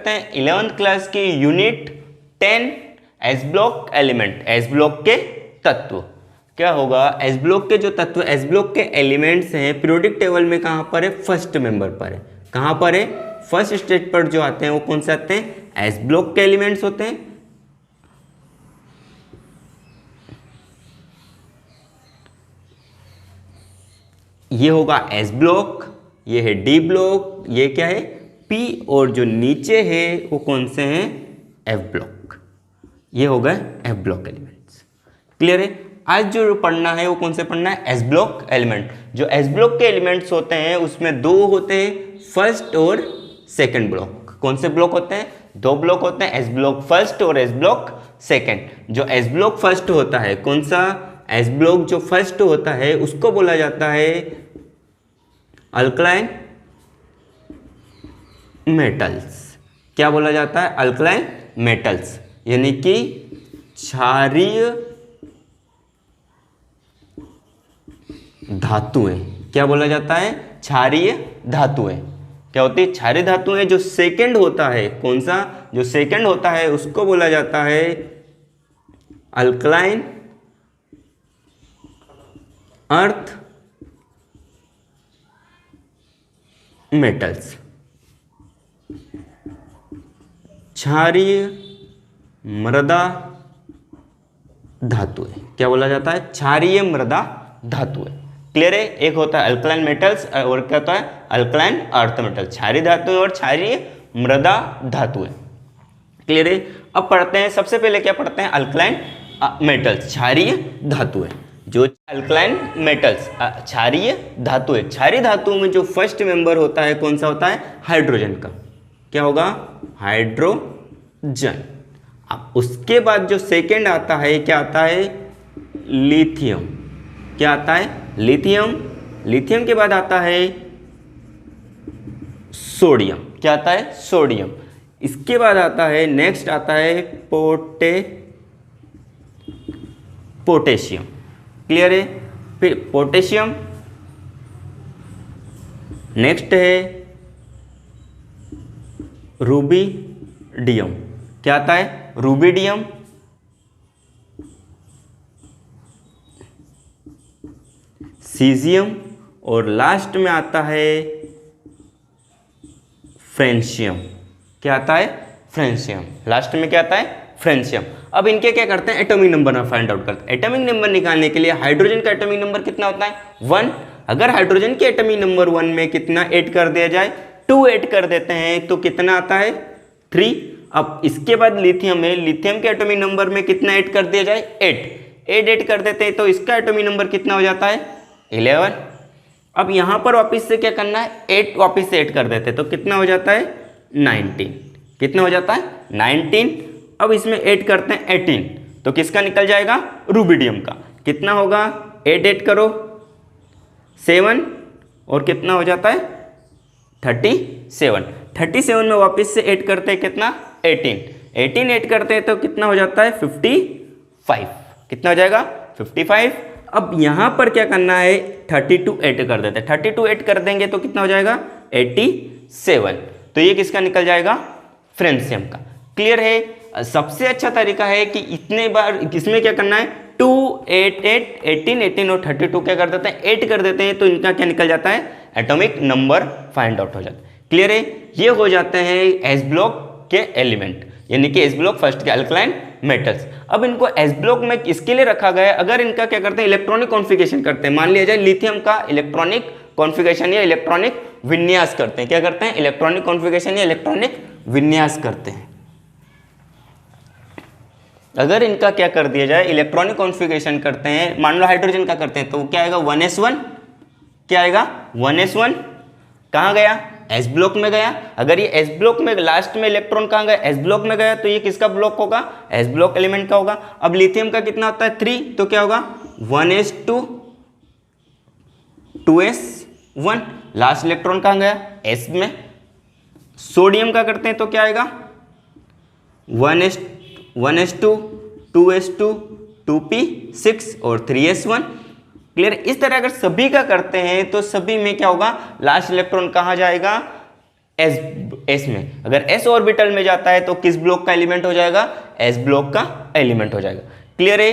करते हैं 11th class की unit 10 S block element, S block के तत्व। क्या होगा, एस ब्लॉक के जो तत्व, एस ब्लॉक के एलिमेंट्स हैं पीरियोडिक टेबल में कहाँ पर है, फर्स्ट मेंबर पर है। कहाँ पर है, फर्स्ट स्टेज पर जो आते हैं वो कौन से आते हैं, एस ब्लॉक के एलिमेंट्स होते हैं। ये होगा एस ब्लॉक, ये है डी ब्लॉक, ये क्या है पी, और जो नीचे है वो कौन से हैं, एफ ब्लॉक। ये होगा एफ ब्लॉक एलिमेंट्स। क्लियर है। आज जो पढ़ना है वो कौन से पढ़ना है, एस ब्लॉक एलिमेंट। जो एस ब्लॉक के एलिमेंट्स होते हैं उसमें दो होते हैं, फर्स्ट और सेकंड ब्लॉक। कौन से ब्लॉक होते हैं, दो ब्लॉक होते हैं, एस ब्लॉक फर्स्ट और एस ब्लॉक सेकंड। जो एस ब्लॉक फर्स्ट होता है, कौन सा, एस ब्लॉक जो फर्स्ट होता है उसको बोला जाता है अल्कलाइन मेटल्स। क्या बोला जाता है, अल्कलाइन मेटल्स, यानी कि क्षारीय धातुएं। क्या बोला जाता है, क्षारीय धातुएं। क्या होती है, क्षारीय धातुएं। जो सेकंड होता है, कौन सा, जो सेकंड होता है उसको बोला जाता है अल्कलाइन अर्थ मेटल्स, क्षारीय मृदा धातुएं। क्या बोला जाता है, क्षारीय मृदा धातुएं। क्लियर है। एक होता है अल्कलाइन मेटल्स और क्या होता है, अल्कलाइन अर्थ मेटल, क्षारीय धातुएं और क्षारीय मृदा धातुएं। क्लियर है। अब पढ़ते हैं, सबसे पहले क्या पढ़ते हैं, अल्कलाइन मेटल्स, क्षारीय धातुएं। जो अल्कलाइन मेटल्स, क्षारीय धातुएं, क्षारीय धातुओं में जो फर्स्ट मेंबर होता है कौन सा होता है, हाइड्रोजन का। क्या होगा, हाइड्रोजन। अब उसके बाद जो सेकंड आता है, क्या आता है, लिथियम। क्या आता है, लिथियम। लिथियम के बाद आता है सोडियम। क्या आता है, सोडियम। इसके बाद आता है, नेक्स्ट आता है पोटेशियम। क्लियर है। फिर पोटेशियम, नेक्स्ट है रूबिडियम। क्या आता है, रूबिडियम। सीजियम, और लास्ट में आता है फ्रेंशियम। क्या आता है, फ्रेंशियम। लास्ट में क्या आता है, फ्रेंशियम। अब इनके क्या करते हैं, एटॉमिक नंबर फाइंड आउट करते हैं। एटॉमिक नंबर निकालने के लिए हाइड्रोजन का एटॉमिक नंबर कितना होता है, 1। अगर हाइड्रोजन के एटॉमिक नंबर 1 में कितना ऐड कर दिया जाए, 2 ऐड कर देते हैं तो कितना आता है, 3। अब इसके बाद लिथियम है, लिथियम के एटॉमिक नंबर में कितना ऐड कर दिया जाए, 8 ऐड कर देते हैं तो इसका एटॉमिक नंबर कितना हो जाता है, 11। अब यहाँ पर वापस से क्या करना है, 8 वापस से ऐड कर देते हैं तो कितना हो जाता है, 19। कितना हो जाता है, 19। अब इसमें ऐड करते हैं 18 तो किसका निकल जाएगा, रूबिडियम का। कितना होगा, 8 ऐड करो 7 और कितना हो जाता है, 37। 37 में वापस से ऐड करते हैं कितना, 18 ऐड करते हैं तो कितना हो जाता है, 55। कितना हो जाएगा, 55। अब यहाँ पर क्या करना है, 32 ऐड कर देते हैं। 32 ऐड कर देंगे तो कितना हो जाएगा, 87। तो ये किसका निकल जाएगा, फ्रेंशियम का। क्लियर है। सबसे अच्छा तरीका है कि इतने बार इसमें क्या करना है, 2 8 8 18 और 32 क्या कर देते हैं, 8 कर देते हैं तो इनका क्या निकल जाता है, एटॉमिक नंबर फाइंड आउट हो जाता है। क्लियर है। ये हो जाते हैं एस ब्लॉक के एलिमेंट, यानी कि एस ब्लॉक फर्स्ट के अल्कलाइन मेटल्स। अब इनको एस ब्लॉक में इसके लिए रखा गया है, अगर इनका क्या करते हैं, इलेक्ट्रॉनिक कॉन्फ़िगरेशन करते हैं। मान लिया जाए लिथियम का इलेक्ट्रॉनिक कॉन्फ़िगरेशन या इलेक्ट्रॉनिक विन्यास करते हैं। क्या करते हैं, इलेक्ट्रॉनिक कॉन्फ़िगरेशन या इलेक्ट्रॉनिक विन्यास करते हैं। अगर इनका क्या कर दिया जाए, इलेक्ट्रॉनिक कॉन्फ़िगरेशन करते हैं, मान लो हाइड्रोजन का करते हैं तो क्या आएगा, 1s1। क्या आएगा, 1s1। कहाँ गया, एस ब्लॉक में गया। अगर ये एस ब्लॉक में लास्ट में इलेक्ट्रॉन कहाँ गया, एस ब्लॉक में गया तो ये किसका ब्लॉक होगा, एस ब्लॉक एलिमेंट का होगा। अब लिथियम का कितना होता है, 3, तो क्या होगा, 1s2 2s1। लास्ट इलेक्ट्रॉन कहाँ गया, एस में। सोडियम का करते हैं तो क्या आएगा, 1s2 2s2 2p6 और 3s1। क्लियर। इस तरह अगर सभी का करते हैं तो सभी में क्या होगा, लास्ट इलेक्ट्रॉन कहाँ जाएगा, एस में। अगर एस ऑर्बिटल में जाता है तो किस ब्लॉक का एलिमेंट हो जाएगा, एस ब्लॉक का एलिमेंट हो जाएगा। क्लियर है,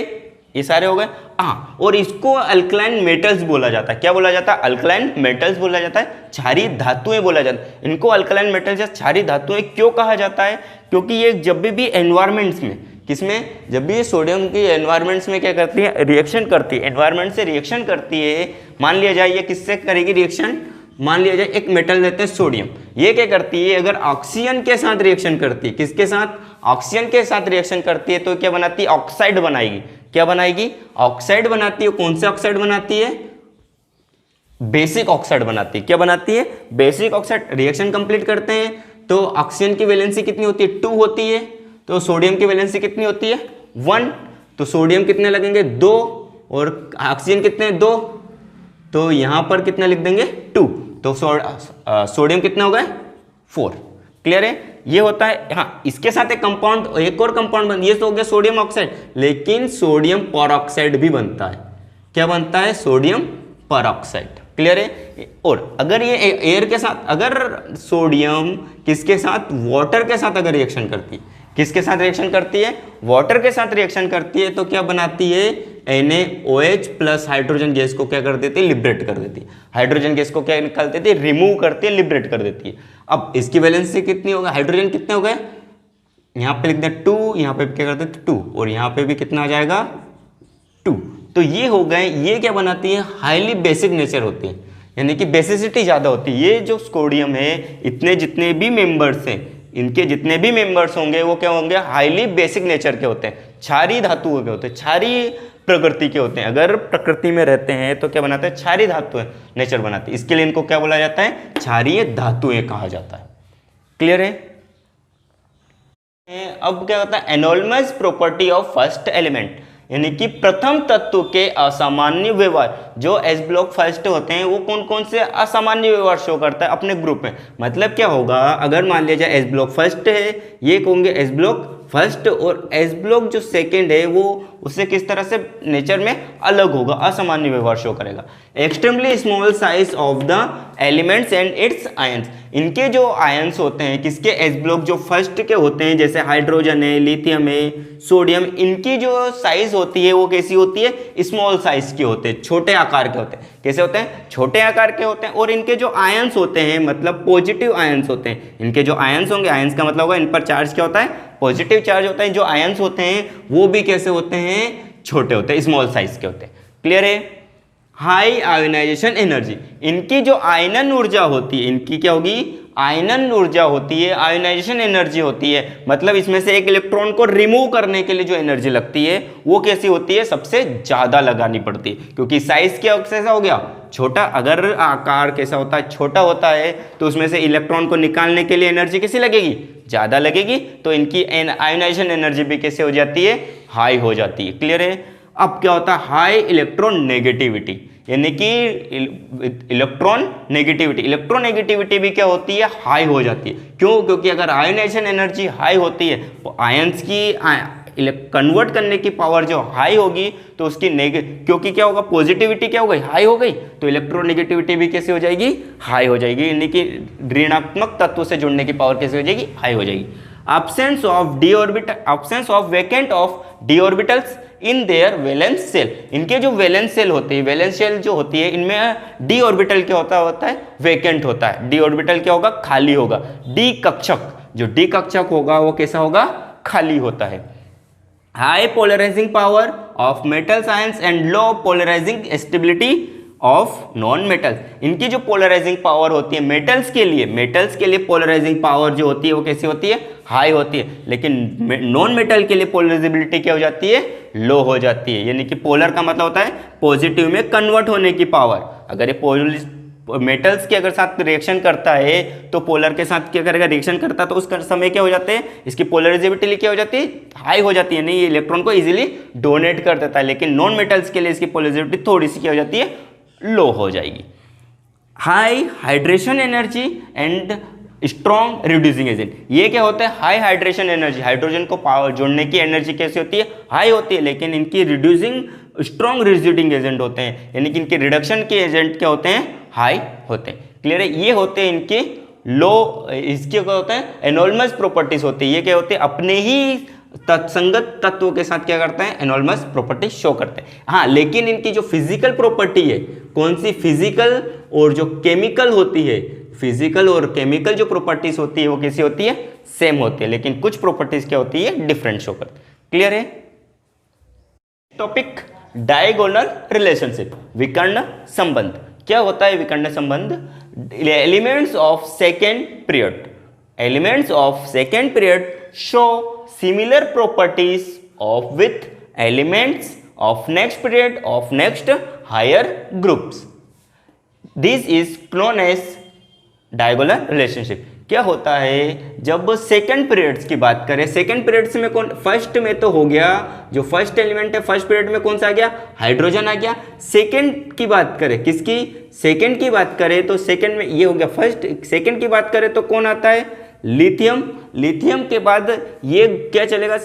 ये सारे हो गए। हाँ, और इसको अल्कलाइन मेटल्स बोला जाता है। क्या बोला जाता है, अल्कलाइन मेटल्स बोला जाता है, क्षारीय धातुएं बोला जाता है। इनको अल्कलाइन मेटल्स या क्षारीय धातुएं क्यों कहा जाता है, क्योंकि ये जब भी एनवायरमेंट्स में, किसमें, जब भी ये सोडियम की एनवायरमेंट्स में क्या करती है, रिएक्शन करती है, एनवायरमेंट से रिएक्शन करती है। मान लिया जाए ये किससे करेगी रिएक्शन, मान लिया जाए एक मेटल लेते हैं सोडियम, ये क्या करती है, अगर ऑक्सीजन के साथ रिएक्शन करती है, किसके साथ, ऑक्सीजन के साथ रिएक्शन करती है, तो क्या बनाती है, ऑक्साइड बनाएगी। क्या बनाएगी, ऑक्साइड बनाती है। कौन से ऑक्साइड बनाती है, बेसिक ऑक्साइड बनाती है। क्या बनाती है, बेसिक ऑक्साइड। रिएक्शन कंप्लीट करते हैं तो ऑक्सीजन की वैलेंसी कितनी होती है, 2 होती है, तो सोडियम की वैलेंसी कितनी होती है, 1। तो सोडियम कितने लगेंगे, 2, और ऑक्सीजन कितने, 2, तो यहां पर कितना लिख देंगे, 2, तो सोडियम कितना हो गए, 4। क्लियर है, ये होता है। हाँ, इसके साथ एक कंपाउंड, एक और कंपाउंड बन, ये तो हो गया सोडियम ऑक्साइड, लेकिन सोडियम परऑक्साइड भी बनता है। क्या बनता है, सोडियम परऑक्साइड। क्लियर है। और अगर ये एयर के साथ, अगर सोडियम किसके साथ, वाटर के साथ अगर रिएक्शन करती है, किसके साथ रिएक्शन करती है, वाटर के साथ रिएक्शन करती है, तो क्या बनाती है, NaOH प्लस हाइड्रोजन गैस को क्या कर देती है, लिबरेट कर देती है। हाइड्रोजन गैस को क्या निकाल देती है, रिमूव करती है, लिबरेट कर देती है। अब इसकी वैलेंसी कितनी होगा, हाइड्रोजन कितने हो गए, यहाँ पे लिख दें 2, यहाँ पे क्या करते हैं 2, और यहाँ पे भी कितना आ जाएगा, 2। तो ये हो गए, ये क्या बनाती है, हाईली बेसिक नेचर होती है, यानी कि बेसिसिटी ज़्यादा होती है। ये जो सोडियम है, इतने जितने भी मेंबर्स हैं, इनके जितने भी मेंबर्स होंगे वो क्या होंगे, हाईली बेसिक नेचर के होते हैं, क्षारीय धातुओं के होते हैं, क्षारीय प्रकृति के होते हैं। अगर प्रकृति में रहते हैं तो क्या बनाते हैं, क्षारीय धातुएं नेचर बनाती है। इसके लिए इनको क्या बोला जाता है, क्षारीय धातुएं कहा जाता है। क्लियर है। अब क्या होता है, anomalous property of first element, यानी कि प्रथम तत्व के असामान्य व्यवहार। जो एस ब्लॉक फर्स्ट होते हैं वो कौन कौन से असामान्य व्यवहार शो करता है अपने ग्रुप में। मतलब क्या होगा, अगर मान लिया जाए एस ब्लॉक फर्स्ट है, ये कहोगे एस ब्लॉक फर्स्ट, और एस ब्लॉक जो सेकंड है वो उससे किस तरह से नेचर में अलग होगा, असामान्य व्यवहार शो करेगा। Extremely small size of the elements and it's ions, इनके जो आयंस होते हैं किसके, एस ब्लॉक जो फर्स्ट के होते हैं, जैसे हाइड्रोजन है, लिथियम है, सोडियम, इनकी जो साइज होती है वो कैसी होती है, स्मॉल साइज की होते हैं, छोटे आकार के होते हैं। कैसे होते हैं, छोटे आकार के होते हैं। और इनके जो आयंस होते हैं, मतलब पॉजिटिव आयंस होते हैं। इनके जो आयंस होंगे, आयंस का मतलब होगा इन पर चार्ज क्या होता है, पॉजिटिव चार्ज होता है। जो आयंस होते हैं वो भी कैसे होते हैं, छोटे होते हैं, स्मॉल साइज के होते हैं। क्लियर है। हाई आयोनाइजेशन एनर्जी, इनकी जो आयनन ऊर्जा होती है, इनकी क्या होगी, आयनन ऊर्जा होती है, आयोनाइजेशन एनर्जी होती है। मतलब इसमें से एक इलेक्ट्रॉन को रिमूव करने के लिए जो एनर्जी लगती है वो कैसी होती है, सबसे ज्यादा लगानी पड़ती है, क्योंकि साइज क्या कैसा हो गया, छोटा। अगर आकार कैसा होता है, छोटा होता है, तो उसमें से इलेक्ट्रॉन को निकालने के लिए एनर्जी कैसी लगेगी, ज्यादा लगेगी। तो इनकी आयोनाइजेशन एनर्जी भी कैसे हो जाती है, हाई हो जाती है। क्लियर है। अब क्या होता है, हाई इलेक्ट्रॉन नेगेटिविटी, यानी कि इलेक्ट्रॉन नेगेटिविटी भी क्या होती है, हाई हो जाती है। क्यों, क्योंकि अगर आयोनाइजेशन एनर्जी हाई होती है तो आयंस की कन्वर्ट करने की पावर जो हाई होगी, तो उसकी क्योंकि क्या होगा, पॉजिटिविटी क्या हो गई, हाई हो गई, तो इलेक्ट्रोनेगेटिविटी भी कैसे हो जाएगी, हाई हो जाएगी, यानी कि ऋणात्मक तत्व से जुड़ने की पावर कैसे हो जाएगी, हाई हो जाएगी। absence of vacant of d orbitals in their valence shell, इनके जो वैलेंस सेल होती है, वैलेंस सेल जो होती है, इनमें डी ऑर्बिटल क्या होता है, वैकेंट होता है। डी ऑर्बिटल क्या होगा, खाली होगा। डी कक्षक, जो डी कक्षक होगा वो कैसा होगा, खाली होता है। High polarising power of metals ions and low polarising stability of non metals, इनकी जो पोलराइजिंग पावर होती है मेटल्स के लिए पोलराइजिंग पावर जो होती है वो कैसी होती है, हाई होती है। लेकिन नॉन मेटल के लिए पोलराइजेबिलिटी क्या हो जाती है, लो हो जाती है। यानी कि पोलर का मतलब होता है पॉजिटिव में कन्वर्ट होने की पावर। अगर ये मेटल्स के अगर साथ रिएक्शन करता है तो पोलर के साथ क्या करेगा, रिएक्शन करता है, तो उस समय क्या हो जाते हैं, इसकी पोलराइजेबिलिटी क्या हो जाती है, हाई हो जाती है, नहीं ये इलेक्ट्रॉन को इजीली डोनेट कर देता है। लेकिन नॉन मेटल्स के लिए इसकी पोलराइजेबिलिटी थोड़ी सी क्या हो जाती है, लो हो जाएगी। High hydration energy and strong reducing agent, ये क्या होता है, हाई हाइड्रेशन एनर्जी, हाइड्रोजन को पावर जोड़ने की एनर्जी कैसी होती है, हाई होती है, लेकिन इनकी रिड्यूसिंग स्ट्रॉन्ग रिड्यूसिंग एजेंट होते हैं, यानी कि इनके रिडक्शन के एजेंट क्या होते हैं, हाई होते हैं। क्लियर है। ये होते हैं इनके लो, इसके क्या होता है, एनोनमस प्रॉपर्टीज होती है। ये क्या होते हैं, अपने ही तत्संगत तत्वों के साथ क्या करते हैं, एनोनमस प्रॉपर्टी शो करते हैं। हाँ, लेकिन इनकी जो फिजिकल प्रॉपर्टी है, कौन सी, फिजिकल और जो केमिकल होती है, फिजिकल और केमिकल जो प्रॉपर्टीज होती है वो कैसी होती है, सेम होती है, लेकिन कुछ प्रॉपर्टीज क्या होती है, डिफरेंट शो करती है। क्लियर है। टॉपिक डायगोनल रिलेशनशिप, विकर्ण संबंध। क्या होता है विकर्ण संबंध? Elements of second period, elements of second period show similar properties of with elements of next period of next higher groups. This is known as diagonal relationship. क्या होता है, जब सेकंड पीरियड्स की बात करें, सेकंड पीरियड्स में कौन, first में तो हो गया, जो फर्स्ट एलिमेंट है फर्स्ट पीरियड में कौन सा आ गया, हाइड्रोजन आ गया। सेकंड की बात करें, किसकी, सेकंड की बात करें तो सेकंड में ये हो गया फर्स्ट, सेकंड की बात करें तो कौन आता है, लिथियम। लिथियम के बाद ये क्या चलेगा,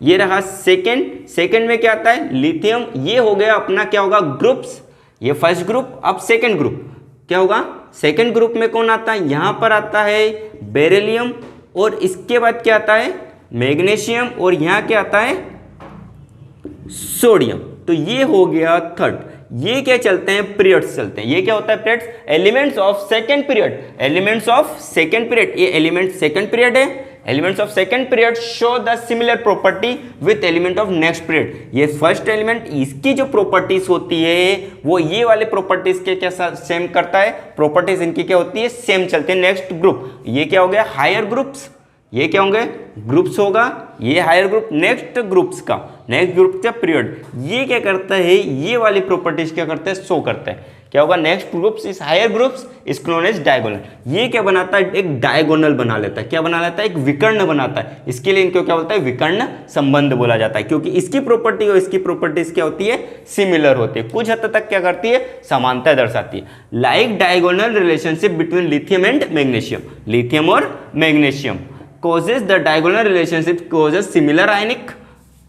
ये रहा सेकंड, सेकंड में क्या आता है, लिथियम। ये हो गया अपना क्या होगा, ग्रुप्स, ये फर्स्ट ग्रुप। अब सेकंड ग्रुप क्या होगा, सेकंड ग्रुप में कौन आता है, यहां पर आता है बेरिलियम, और इसके बाद क्या आता है, मैग्नीशियम, और यहां क्या आता है, सोडियम। तो ये हो गया थर्ड। ये क्या चलते हैं, पीरियड्स चलते हैं। ये क्या होता है, periods, elements of second period, elements of second period. ये एलिमेंट सेकंड पीरियड है, elements of second period show the similar property with element of next period. ये फर्स्ट एलिमेंट, इसकी जो प्रॉपर्टीज होती है वो ये वाले प्रॉपर्टीज के क्या सेम करता है, प्रॉपर्टीज इनकी क्या होती है, सेम चलते हैं। नेक्स्ट ग्रुप, ये क्या हो गया, हायर ग्रुप्स, ये क्या होंगे, ग्रुप्स होगा, ये हायर ग्रुप। नेक्स्ट ग्रुप्स का, नेक्स्ट ग्रुप का पीरियड, ये क्या करता है, ये वाली प्रॉपर्टीज क्या करते हैं, शो करते हैं। क्या होगा, नेक्स्ट ग्रुप्स इस higher groups is known as diagonal. ये क्या बनाता है, एक डायगोनल बना लेता है। क्या बना लेता है, एक विकर्ण बनाता है। इसके लिए इनको क्या बोलता है, विकर्ण संबंध बोला जाता है, क्योंकि इसकी प्रॉपर्टी और इसकी प्रॉपर्टीज क्या होती है, सिमिलर होती है, कुछ हद तक क्या करती है, समानता दर्शाती है। Like diagonal relationship between lithium and magnesium, lithium और magnesium causes the diagonal relationship causes similar ionic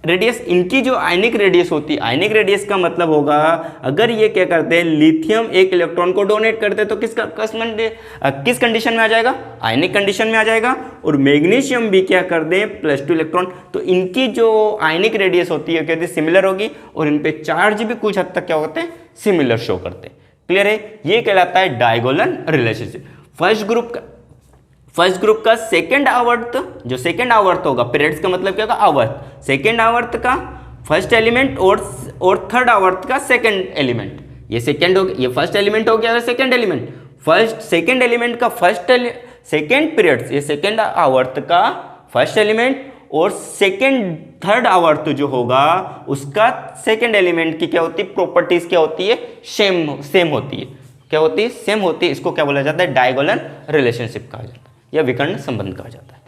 radius. इनकी जो आयनिक रेडियस होती है, आयनिक रेडियस का मतलब होगा, अगर ये क्या करते हैं, लिथियम एक इलेक्ट्रॉन को डोनेट करते हैं तो किस कंडीशन में आ जाएगा, आयनिक कंडीशन में आ जाएगा। और मैग्नीशियम भी क्या कर दें, +2 इलेक्ट्रॉन, तो इनकी जो आयनिक रेडियस होती है कहते हैं सिमिलर होगी, और इन पे चार्ज भी कुछ हद तक क्या होते हैं, सिमिलर शो करते हैं। क्लियर है। ये कहलाता है डायगोनल रिलेशनशिप। फर्स्ट ग्रुप का सेकेंड आवर्त, जो सेकेंड आवर्त होगा, पीरियड्स का मतलब क्या होगा, आवर्त, सेकेंड आवर्त का फर्स्ट एलिमेंट और थर्ड आवर्त का सेकेंड एलिमेंट। ये सेकेंड हो गया, ये फर्स्ट एलिमेंट हो गया, second element, first second element का सेकेंड पीरियड्स, ये सेकेंड आवर्त का फर्स्ट एलिमेंट, और सेकेंड थर्ड आवर्त जो होगा उसका सेकेंड एलिमेंट की क्या होती है, प्रॉपर्टीज क्या होती है, सेम होती है। क्या होती है, सेम होती है। इसको क्या बोला जाता है, डायगोनल रिलेशनशिप कहा जाता है या विकर्ण संबंध कहा जाता है।